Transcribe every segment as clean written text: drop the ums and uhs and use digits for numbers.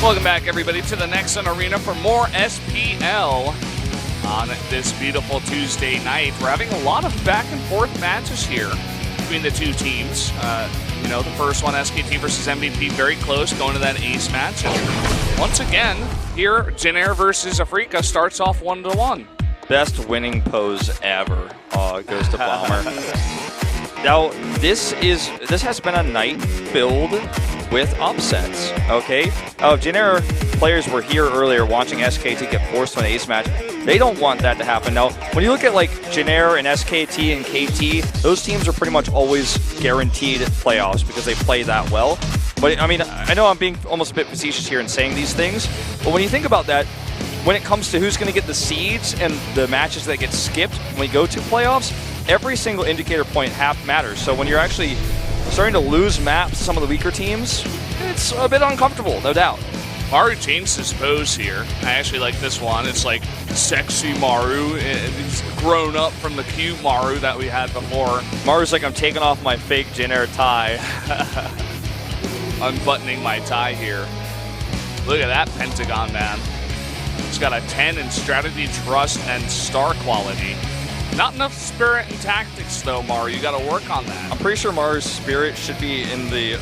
Welcome back, everybody, to the Nexon Arena for more SPL on this beautiful Tuesday night. We're having a lot of back and forth matches here between the two teams. You know, the first one, SKT versus MVP, very close, going to that ace match. And once again, here, Jinair versus Afreeca starts off 1-1. Best winning pose ever goes to Bomber. Now, this has been a night filled with upsets, okay? If Jinair players were here earlier watching SKT get forced to an ace match, they don't want that to happen. Now, when you look at like Jinair and SKT and KT, those teams are pretty much always guaranteed playoffs because they play that well. But I mean, I know I'm being almost a bit facetious here in saying these things, but when you think about that, when it comes to who's going to get the seeds and the matches that get skipped when we go to playoffs, every single indicator point matters. So when you're actually starting to lose maps to some of the weaker teams, it's a bit uncomfortable, no doubt. Maru changed his pose here. I actually like this one. It's like sexy Maru. He's grown up from the cute Maru that we had before. Maru's like, I'm taking off my fake Jinair tie. Unbuttoning my tie here. Look at that pentagon, man. He's got a 10 in strategy, trust, and star quality. Not enough spirit and tactics, though, Maru. You got to work on that. I'm pretty sure Maru's spirit should be in the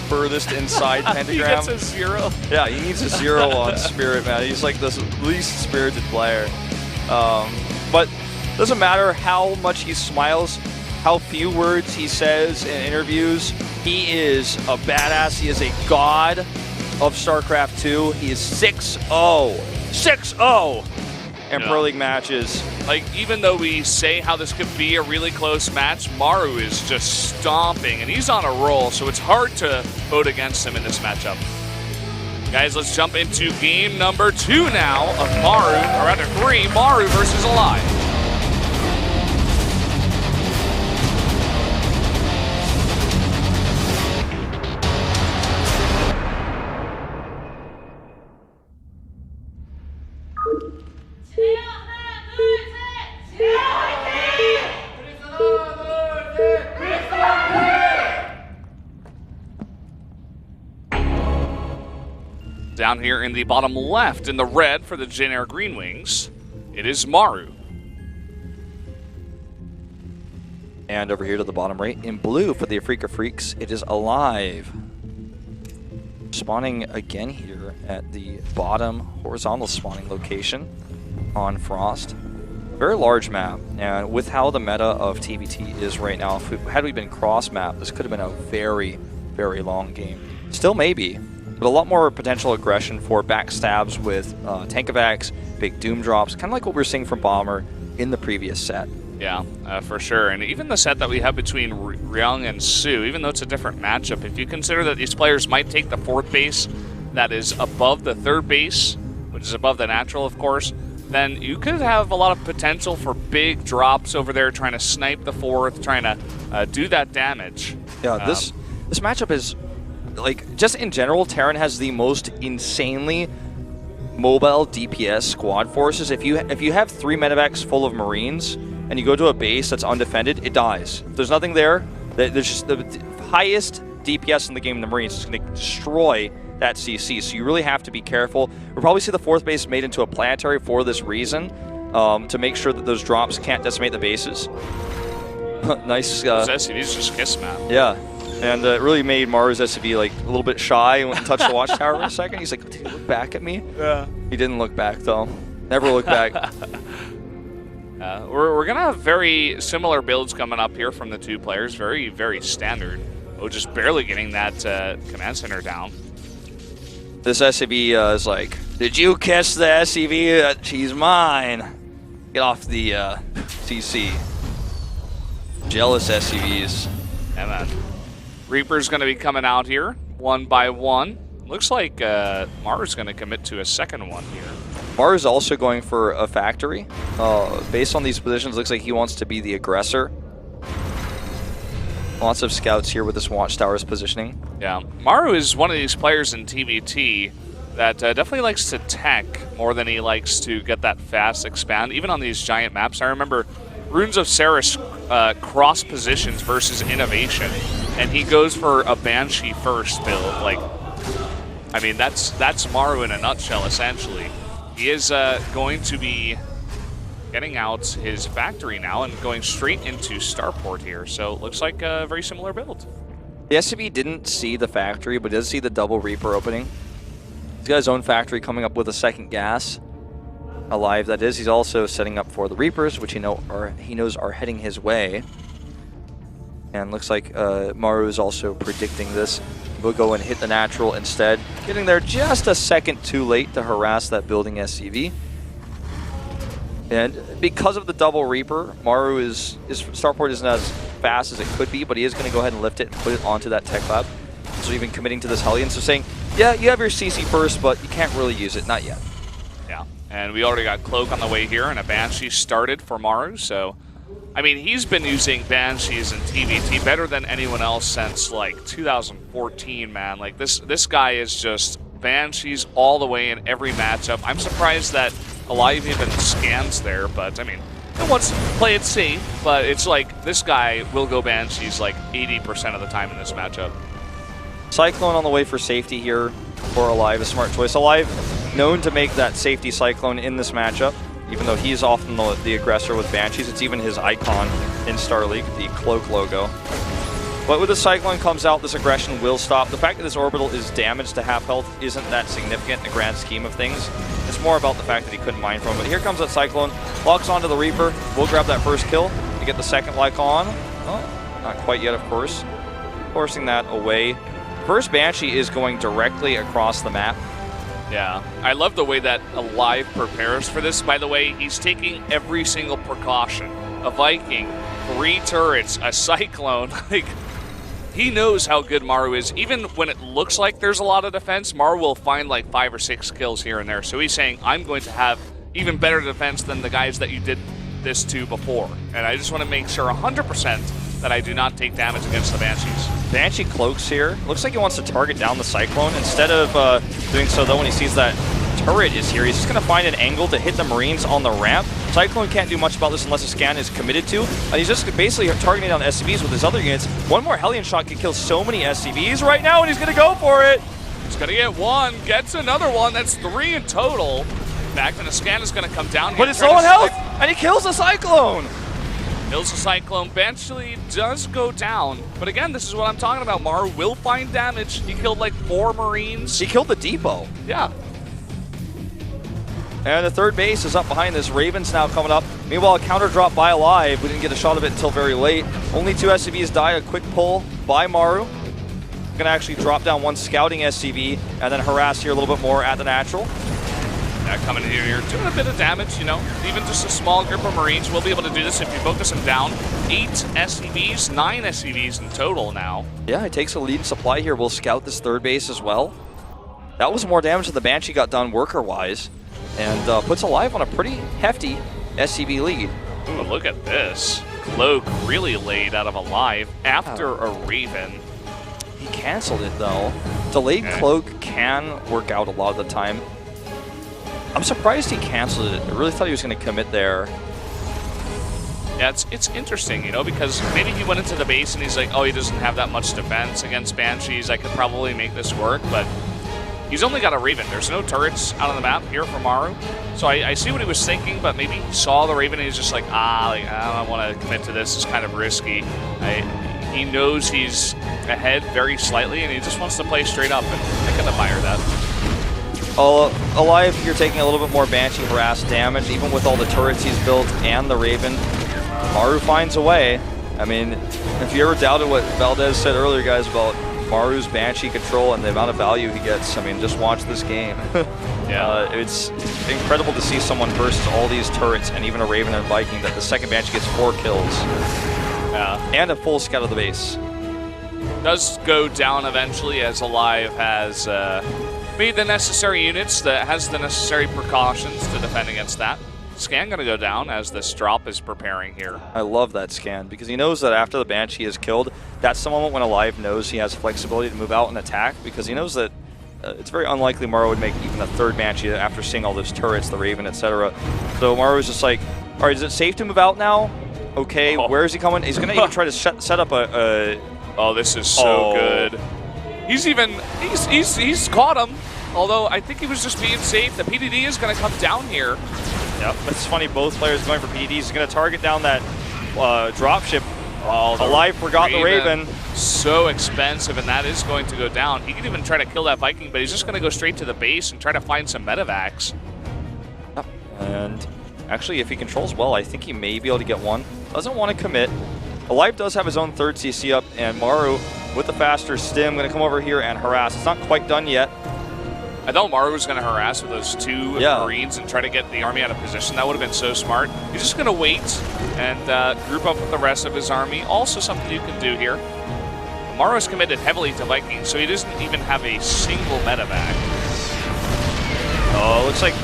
furthest inside pentagram. He gets a 0. Yeah, he needs a 0 on spirit, man. He's like the least spirited player. But doesn't matter how much he smiles, how few words he says in interviews. He is a badass. He is a god of Starcraft 2. He is 6-0. 6-0 in Pro League matches. Like, even though we say how this could be a really close match, Maru is just stomping, and he's on a roll, so it's hard to vote against him in this matchup. Guys, let's jump into game number 2 now of Maru, or rather 3, Maru versus aLive. Down here in the bottom left, in the red for the Jinair Green Wings, it is Maru. And over here to the bottom right, in blue for the Afreeca Freaks, it is aLive. Spawning again here at the bottom horizontal spawning location on Frost. Very large map, and with how the meta of TVT is right now, had we been cross map, this could have been a very, very long game. Still maybe. But a lot more potential aggression for backstabs with tank-evacs, big doom drops, kind of like what we were seeing from Bomber in the previous set. Yeah, for sure. And even the set that we have between Ryung and Su, even though it's a different matchup, if you consider that these players might take the 4th base that is above the 3rd base, which is above the natural, of course, then you could have a lot of potential for big drops over there, trying to snipe the 4th, trying to do that damage. Yeah, this matchup is... like, just in general, Terran has the most insanely mobile DPS squad forces. If you have 3 medevacs full of Marines and you go to a base that's undefended, it dies. If there's nothing there, there's just the highest DPS in the game in the Marines is going to destroy that CC. So you really have to be careful. We'll probably see the 4th base made into a planetary for this reason, to make sure that those drops can't decimate the bases. Nice. Those SCVs just kiss, man. Yeah. And it really made Maru's SCV like a little bit shy and went and touched the watchtower for a second. He's like, "Did he look back at me?" Yeah. He didn't look back though. Never look back. We're gonna have very similar builds coming up here from the two players. Very, very standard. Oh, just barely getting that command center down. This SCV is like, "Did you kiss the SCV? She's mine." Get off the CC. Jealous SCVs. Yeah, man. Reaper's going to be coming out here, 1 by 1. Looks like Maru's going to commit to a second one here. Maru's also going for a factory. Based on these positions, looks like he wants to be the aggressor. Lots of scouts here with this watchtower's positioning. Yeah, Maru is one of these players in TVT that definitely likes to tech more than he likes to get that fast expand, even on these giant maps. I remember Runes of Ceres cross positions versus Innovation, and he goes for a Banshee first build. Like, I mean, that's Maru in a nutshell, essentially. He is going to be getting out his factory now and going straight into Starport here. So it looks like a very similar build. The SCB didn't see the factory, but does see the double Reaper opening. He's got his own factory coming up with a second gas. aLive, that is. He's also setting up for the Reapers, which he knows are heading his way. And looks like Maru is also predicting this. We'll go and hit the natural instead, getting there just a second too late to harass that building SCV. And because of the double Reaper, Maru his Starport isn't as fast as it could be, but he is going to go ahead and lift it and put it onto that tech lab. So even committing to this Hellion, so saying, yeah, you have your CC first, but you can't really use it, not yet. Yeah, and we already got Cloak on the way here, and a Banshee started for Maru, so... I mean, he's been using Banshees in TVT better than anyone else since, like, 2014, man. Like, this guy is just Banshees all the way in every matchup. I'm surprised that aLive even scans there, but, I mean, he wants to play it safe, but it's like, this guy will go Banshees, like, 80% of the time in this matchup. Cyclone on the way for safety here for aLive, a smart choice. aLive known to make that safety Cyclone in this matchup. Even though he's often the aggressor with Banshees, it's even his icon in Star League, the Cloak logo. But with the Cyclone comes out, this aggression will stop. The fact that this orbital is damaged to half health isn't that significant in the grand scheme of things. It's more about the fact that he couldn't mine from. But here comes that Cyclone, locks onto the Reaper. We'll grab that first kill to get the second like on. Oh, not quite yet, of course. Forcing that away. First Banshee is going directly across the map. Yeah, I love the way that aLive prepares for this. By the way, he's taking every single precaution. A Viking, 3 turrets, a Cyclone. Like, he knows how good Maru is. Even when it looks like there's a lot of defense, Maru will find like 5 or 6 kills here and there. So he's saying, I'm going to have even better defense than the guys that you did this to before. And I just want to make sure 100% that I do not take damage against the Banshees. Banshee cloaks here. Looks like he wants to target down the Cyclone. Instead of doing so, though, when he sees that turret is here, he's just going to find an angle to hit the Marines on the ramp. Cyclone can't do much about this unless a scan is committed to. And he's just basically targeting down SCVs with his other units. One more Hellion shot could kill so many SCVs right now, and he's going to go for it. He's going to get one, gets another one. That's 3 in total. In fact, and the scan is going to come down. But it's low on health, and he kills the Cyclone. Kills the Cyclone. Banshee does go down. But again, this is what I'm talking about. Maru will find damage. He killed like 4 Marines. He killed the depot. Yeah. And the third base is up behind this. Raven's now coming up. Meanwhile, a counter drop by aLive. We didn't get a shot of it until very late. Only 2 SCVs die. A quick pull by Maru. Going to actually drop down 1 scouting SCV and then harass here a little bit more at the natural. Yeah, coming in here, doing a bit of damage, you know. Even just a small group of Marines will be able to do this if you focus them down. 8 SCVs, 9 SCVs in total now. Yeah, it takes a lead in supply here. We'll scout this third base as well. That was more damage than the Banshee got done worker-wise. And puts aLive on a pretty hefty SCV lead. Ooh, look at this. Cloak really laid out of aLive after a Raven. He canceled it, though. Delayed Cloak can work out a lot of the time. I'm surprised he canceled it. I really thought he was going to commit there. Yeah, it's interesting, you know, because maybe he went into the base and he's like, oh, he doesn't have that much defense against Banshees. I could probably make this work, but he's only got a Raven. There's no turrets out on the map here for Maru. So I see what he was thinking, but maybe he saw the Raven and he's just like, I don't want to commit to this. It's kind of risky. He knows he's ahead very slightly, and he just wants to play straight up, and I can admire that. aLive, you're taking a little bit more Banshee harass damage, even with all the turrets he's built and the Raven. Maru finds a way. I mean, if you ever doubted what Valdez said earlier, guys, about Maru's Banshee control and the amount of value he gets, I mean, just watch this game. Yeah. It's incredible to see someone versus all these turrets and even a Raven and Viking that the second Banshee gets 4 kills. Yeah. And a full scout of the base. Does go down eventually as aLive has made the necessary units, that has the necessary precautions to defend against that. Scan going to go down as this drop is preparing here. I love that scan because he knows that after the Banshee is killed, that's the moment when aLive knows he has flexibility to move out and attack, because he knows that it's very unlikely Maru would make even a third Banshee after seeing all those turrets, the Raven, etc. So Maru is just like, all right, is it safe to move out now? Okay, where is he coming? He's going to even try to set up a... Oh, this is so good. he's caught him. Although I think he was just being safe. The PDD is going to come down here. Yep, it's funny. Both players going for PDDs. He's going to target down that dropship. Oh, aLive forgot the Raven. So expensive, and that is going to go down. He can even try to kill that Viking, but he's just going to go straight to the base and try to find some medevacs. Yep. And actually, if he controls well, I think he may be able to get one. Doesn't want to commit. aLive does have his own third CC up, and Maru with the faster stim going to come over here and harass. It's not quite done yet. I thought Maru was going to harass with those two Marines and try to get the army out of position. That would have been so smart. He's just going to wait and group up with the rest of his army. Also something you can do here. Maru is committed heavily to Vikings, so he doesn't even have a single medevac. Oh, it looks like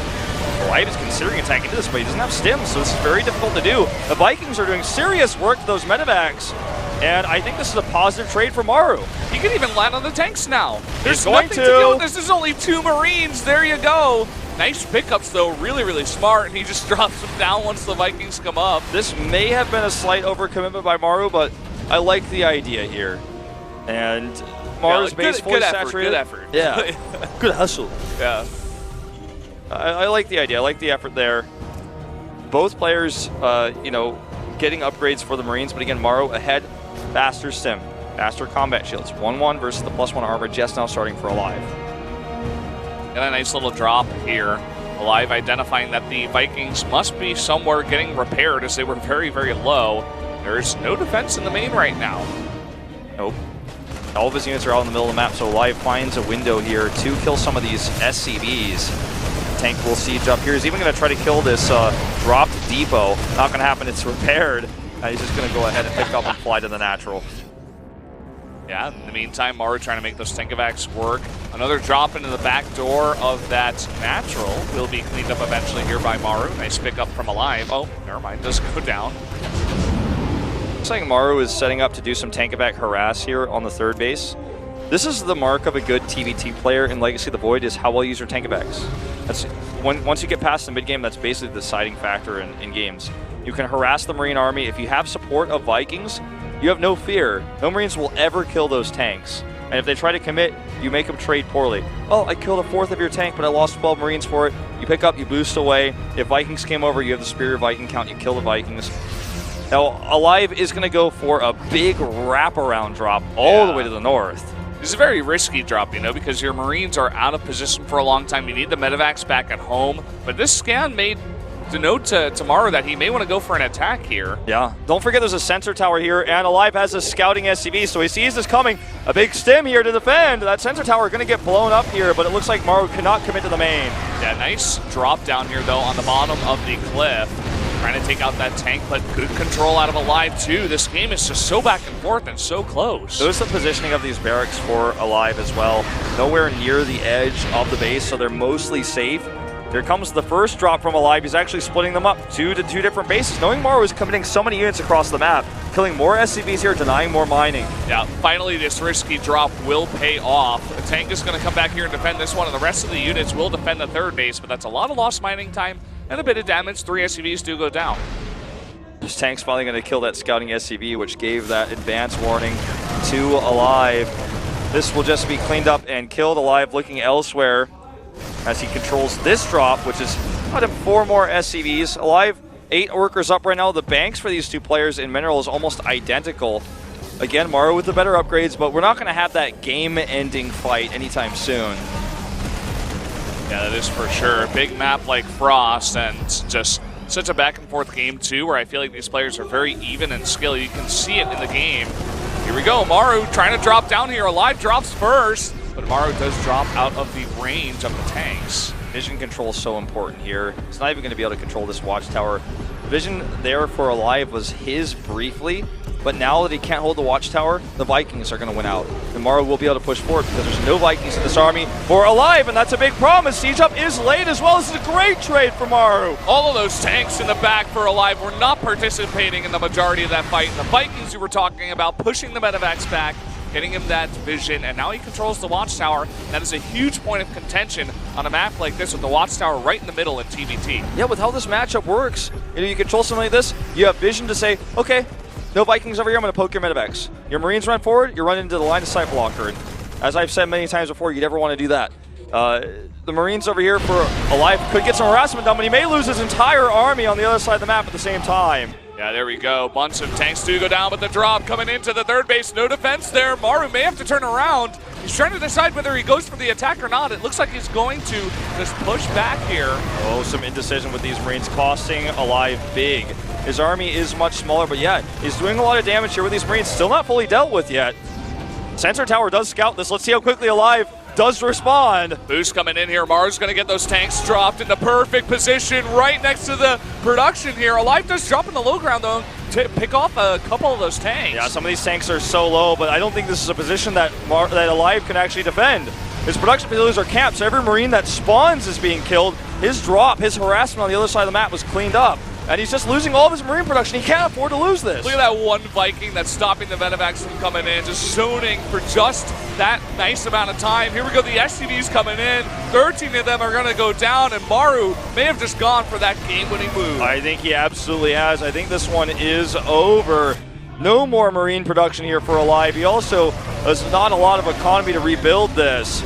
aLive is considering attacking this, but he doesn't have stims, so this is very difficult to do. The Vikings are doing serious work to those medevacs. And I think this is a positive trade for Maru. He can even land on the tanks now. There's going nothing to do with this. This is only 2 Marines. There you go. Nice pickups, though. Really, really smart. And he just drops them down once the Vikings come up. This may have been a slight overcommitment by Maru, but I like the idea here. And Maru's base fully saturated. Good effort. Yeah. Good hustle. Yeah. I like the idea. I like the effort there. Both players, you know, getting upgrades for the Marines, but again, Maru ahead. Faster stim, faster combat shields. 1-1 versus the +1 armor just now starting for aLive. Got a nice little drop here. aLive identifying that the Vikings must be somewhere getting repaired as they were very, very low. There's no defense in the main right now. Nope. All of his units are out in the middle of the map, so aLive finds a window here to kill some of these SCVs. Tank will siege up here. He's even going to try to kill this dropped depot. Not going to happen. It's repaired. He's just going to go ahead and pick up and fly to the natural. Yeah, in the meantime, Maru trying to make those tankovacs work. Another drop into the back door of that natural will be cleaned up eventually here by Maru. Nice pickup from aLive. Oh, never mind, doesn't go down. Looks like Maru is setting up to do some tankovac harass here on the third base. This is the mark of a good TVT player in Legacy of the Void, is how well you use your tankovacs. That's once you get past the mid game, that's basically the deciding factor in games. You can harass the Marine army. If you have support of Vikings, you have no fear. No Marines will ever kill those tanks. And if they try to commit, you make them trade poorly. Oh, I killed a fourth of your tank, but I lost 12 Marines for it. You pick up, you boost away. If Vikings came over, you have the superior Viking count, you kill the Vikings. Now, aLive is going to go for a big wraparound drop all the way to the north. This is a very risky drop, you know, because your Marines are out of position for a long time. You need the medevacs back at home. But this scan made denote to Maru that he may want to go for an attack here. Yeah. Don't forget there's a sensor tower here, and aLive has a scouting SCV, so he sees this coming. A big stim here to defend. That sensor tower going to get blown up here, but it looks like Maru cannot commit to the main. Yeah, nice drop down here, though, on the bottom of the cliff. Trying to take out that tank, but good control out of aLive, too. This game is just so back and forth and so close. Notice the positioning of these barracks for aLive as well. Nowhere near the edge of the base, so they're mostly safe. Here comes the first drop from aLive. He's actually splitting them up to two different bases. Knowing Maru is committing so many units across the map, killing more SCVs here, denying more mining. Yeah, finally this risky drop will pay off. The tank is going to come back here and defend this one, and the rest of the units will defend the third base, but that's a lot of lost mining time and a bit of damage. 3 SCVs do go down. This tank's finally going to kill that scouting SCV, which gave that advance warning to aLive. This will just be cleaned up and killed. aLive looking elsewhere as he controls this drop, which is about 4 more SCVs. aLive, 8 workers up right now. The banks for these two players in mineral is almost identical. Again, Maru with the better upgrades, but we're not going to have that game-ending fight anytime soon. Yeah, that is for sure. Big map like Frost, and just such a back-and-forth game, too, where I feel like these players are very even in skill. You can see it in the game. Here we go. Maru trying to drop down here. aLive drops first, but Maru does drop out of the range of the tanks. Vision control is so important here. He's not even going to be able to control this watchtower. Vision there for aLive was his briefly, but now that he can't hold the watchtower, the Vikings are going to win out. And Maru will be able to push forward because there's no Vikings in this army for aLive, and that's a big promise. Siege up is late as well. This is a great trade for Maru. All of those tanks in the back for aLive were not participating in the majority of that fight. And the Vikings you were talking about pushing the medevacs back, getting him that vision, and now he controls the watchtower. That is a huge point of contention on a map like this with the watchtower right in the middle in TVT. Yeah, with how this matchup works, you control something like this, you have vision to say, okay, no Vikings over here, I'm going to poke your medevacs. Your Marines run forward, you run into the line of sight blocker. As I've said many times before, you never want to do that. The Marines over here for aLive could get some harassment done, but he may lose his entire army on the other side of the map at the same time. Yeah, there we go. Bunch of tanks do go down, but the drop coming into the third base. No defense there. Maru may have to turn around. He's trying to decide whether he goes for the attack or not. It looks like he's going to just push back here. Oh, some indecision with these Marines, costing aLive big. His army is much smaller, but yeah, he's doing a lot of damage here with these Marines. Still not fully dealt with yet. Sensor Tower does scout this. Let's see how quickly aLive does respond. Boost coming in here. Maru's going to get those tanks dropped in the perfect position right next to the production here. aLive does drop in the low ground, though, to pick off a couple of those tanks. Yeah, some of these tanks are so low, but I don't think this is a position that aLive can actually defend. His production facilities are capped, so every Marine that spawns is being killed. His drop, his harassment on the other side of the map was cleaned up. And he's just losing all of his Marine production. He can't afford to lose this. Look at that one Viking that's stopping the Medivacs from coming in, just zoning for just that nice amount of time. Here we go, the SCVs coming in. 13 of them are going to go down, and Maru may have just gone for that game-winning move. I think he absolutely has. I think this one is over. No more Marine production here for aLive. He also has not a lot of economy to rebuild this.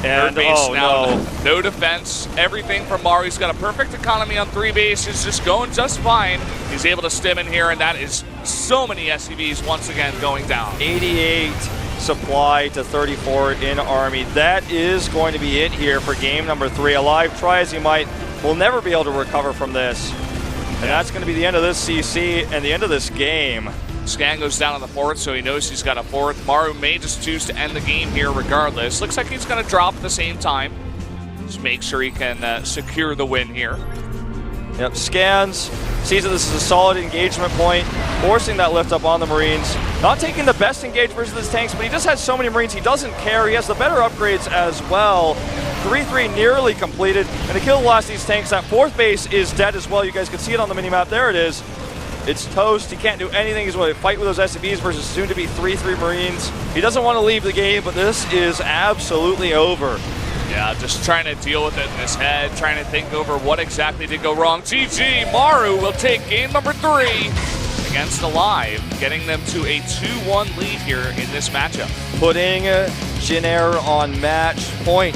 And no defense. Everything from Maru. He's got a perfect economy on 3 bases, just going just fine. He's able to stim in here, and that is so many SCVs once again going down. 88 supply to 34 in army. That is going to be it here for game number 3. aLive, try as he might, will never be able to recover from this. And that's going to be the end of this CC and the end of this game. Scan goes down on the 4th, so he knows he's got a 4th. Maru may just choose to end the game here regardless. Looks like he's going to drop at the same time. Just make sure he can secure the win here. Yep, scans, sees that this is a solid engagement point, forcing that lift up on the Marines. Not taking the best engaged versus his tanks, but he just has so many Marines, he doesn't care. He has the better upgrades as well. 3-3 nearly completed, and to kill the last of these tanks, that 4th base is dead as well. You guys can see it on the minimap. There it is. It's toast. He can't do anything. He's going to fight with those SCVs versus soon-to-be 3-3 Marines. He doesn't want to leave the game, but this is absolutely over. Yeah, just trying to deal with it in his head, trying to think over what exactly did go wrong. GG, Maru will take game number 3 against aLive, getting them to a 2-1 lead here in this matchup. Putting Jin-Air on match point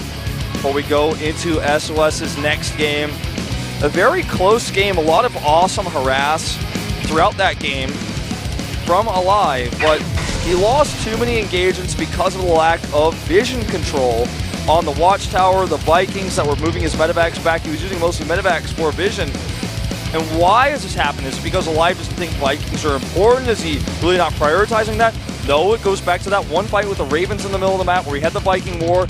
before we go into SOS's next game. A very close game, a lot of awesome harass throughout that game from aLive, but he lost too many engagements because of the lack of vision control on the watchtower, the Vikings that were moving his medevacs back. He was using mostly medevacs for vision. And why has this happened? Is it because aLive doesn't think Vikings are important? Is he really not prioritizing that? No, it goes back to that one fight with the Ravens in the middle of the map where he had the Viking war.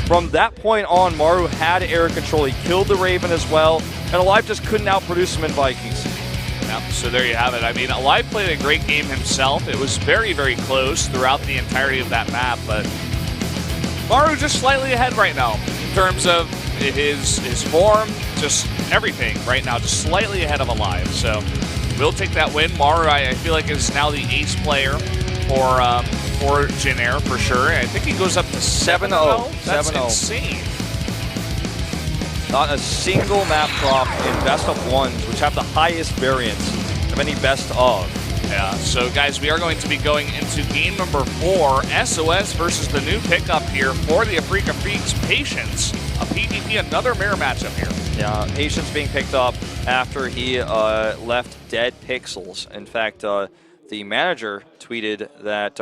From that point on, Maru had air control. He killed the Raven as well, and aLive just couldn't outproduce him in Vikings. Yep, so there you have it. I mean, aLive played a great game himself. It was very, very close throughout the entirety of that map, but Maru just slightly ahead right now in terms of his form, just everything right now, just slightly ahead of aLive. So we'll take that win. Maru, I feel like, is now the ace player for Jin-Air for sure. I think he goes up to 7-0. That's 7-0. insane. Not a single map drop in best of ones, which have the highest variance of any best of. Yeah, so guys, we are going to be going into game number 4, SOS versus the new pickup here for the Afreeca Freaks, Patience. A PvP, another mirror matchup here. Yeah, Patience being picked up after he left Dead Pixels. In fact, the manager tweeted that